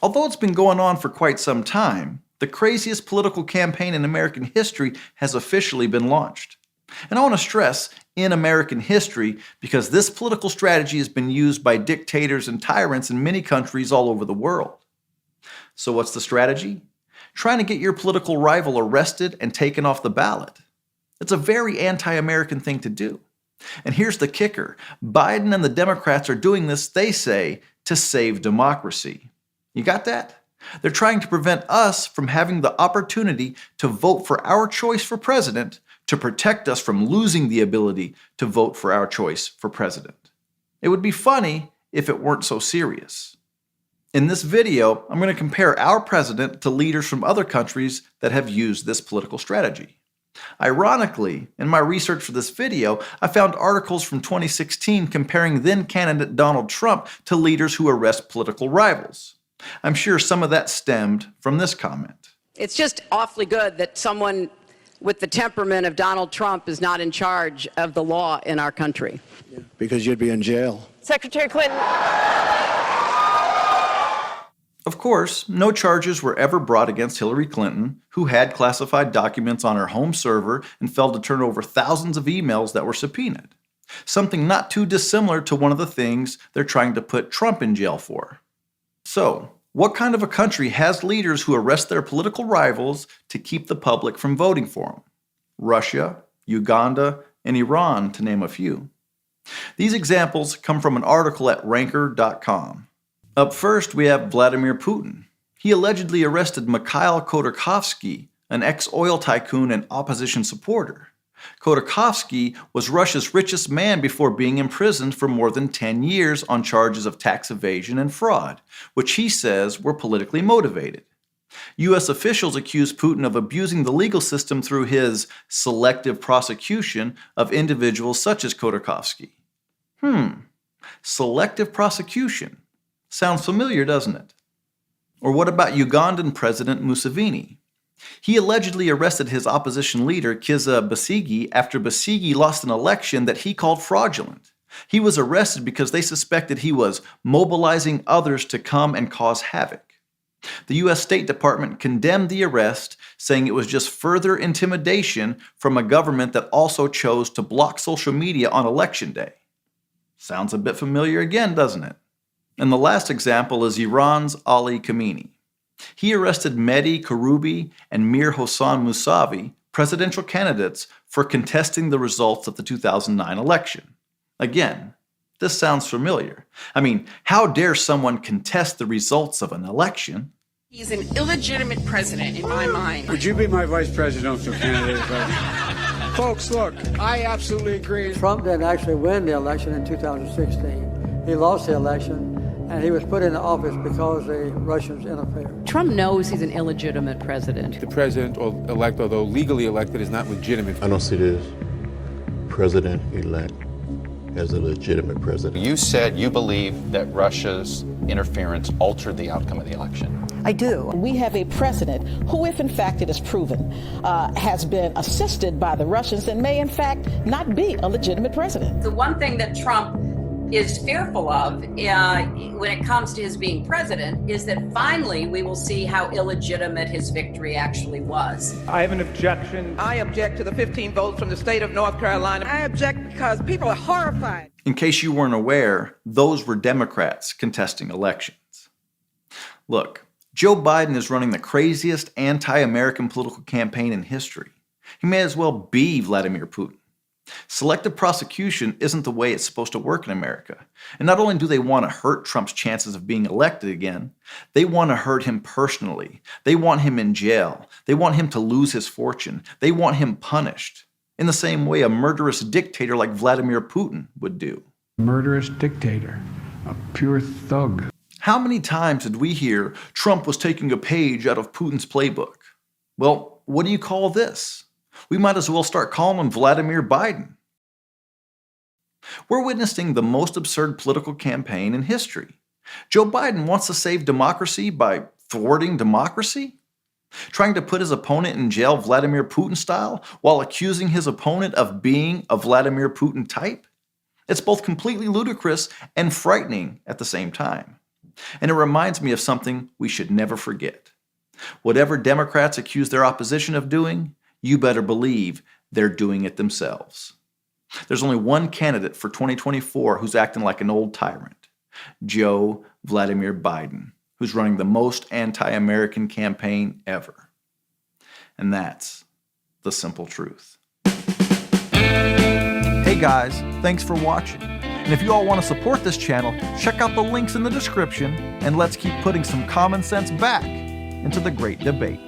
Although it's been going on for quite some time, the craziest political campaign in American history has officially been launched. And I want to stress, in American history, because this political strategy has been used by dictators and tyrants in many countries all over the world. So what's the strategy? Trying to get your political rival arrested and taken off the ballot. It's a very anti-American thing to do. And here's the kicker. Biden and the Democrats are doing this, they say, to save democracy. You got that? They're trying to prevent us from having the opportunity to vote for our choice for president, to protect us from losing the ability to vote for our choice for president. It would be funny if it weren't so serious. In this video, I'm going to compare our president to leaders from other countries that have used this political strategy. Ironically, in my research for this video, I found articles from 2016 comparing then-candidate Donald Trump to leaders who arrest political rivals. I'm sure some of that stemmed from this comment. It's just awfully good that someone with the temperament of Donald Trump is not in charge of the law in our country. Yeah, because you'd be in jail. Secretary Clinton. Of course, no charges were ever brought against Hillary Clinton, who had classified documents on her home server and failed to turn over thousands of emails that were subpoenaed. Something not too dissimilar to one of the things they're trying to put Trump in jail for. So, what kind of a country has leaders who arrest their political rivals to keep the public from voting for them? Russia, Uganda, and Iran, to name a few. These examples come from an article at Ranker.com. Up first, we have Vladimir Putin. He allegedly arrested Mikhail Khodorkovsky, an ex-oil tycoon and opposition supporter. Khodorkovsky was Russia's richest man before being imprisoned for more than 10 years on charges of tax evasion and fraud, which he says were politically motivated. U.S. officials accuse Putin of abusing the legal system through his selective prosecution of individuals such as Khodorkovsky. Selective prosecution. Sounds familiar, doesn't it? Or what about Ugandan President Museveni? He allegedly arrested his opposition leader, Kizza Besigye, after Besigye lost an election that he called fraudulent. He was arrested because they suspected he was mobilizing others to come and cause havoc. The U.S. State Department condemned the arrest, saying it was just further intimidation from a government that also chose to block social media on Election Day. Sounds a bit familiar again, doesn't it? And the last example is Iran's Ali Khamenei. He arrested Mehdi Karoubi and Mir Hossein Mousavi, presidential candidates, for contesting the results of the 2009 election. Again, this sounds familiar. I mean, how dare someone contest the results of an election? He's an illegitimate president in my mind. Would you be my vice presidential candidate? Folks, look, I absolutely agree. Trump didn't actually win the election in 2016. He lost the election, and he was put into office because the Russians interfered. Trump knows he's an illegitimate president. The president-elect, although legally elected, is not legitimate. I don't see this president-elect as a legitimate president. You said you believe that Russia's interference altered the outcome of the election. I do. We have a president who, if in fact it is proven, has been assisted by the Russians and may in fact not be a legitimate president. The one thing that Trump is fearful of when it comes to his being president is that finally we will see how illegitimate his victory actually was. I have an objection. I object to the 15 votes from the state of North Carolina. I object because people are horrified. In case you weren't aware, those were Democrats contesting elections. Look, Joe Biden is running the craziest anti-American political campaign in history. He may as well be Vladimir Putin. Selective prosecution isn't the way it's supposed to work in America. And not only do they want to hurt Trump's chances of being elected again, they want to hurt him personally. They want him in jail. They want him to lose his fortune. They want him punished, in the same way a murderous dictator like Vladimir Putin would do. Murderous dictator, a pure thug. How many times did we hear Trump was taking a page out of Putin's playbook? Well, what do you call this? We might as well start calling him Vladimir Biden. We're witnessing the most absurd political campaign in history. Joe Biden wants to save democracy by thwarting democracy? Trying to put his opponent in jail Vladimir Putin style while accusing his opponent of being a Vladimir Putin type? It's both completely ludicrous and frightening at the same time. And it reminds me of something we should never forget. Whatever Democrats accuse their opposition of doing, you better believe they're doing it themselves. There's only one candidate for 2024 who's acting like an old tyrant: Joe Vladimir Biden, who's running the most anti-American campaign ever. And that's the simple truth. Hey guys, thanks for watching. And if you all want to support this channel, check out the links in the description, and let's keep putting some common sense back into the great debate.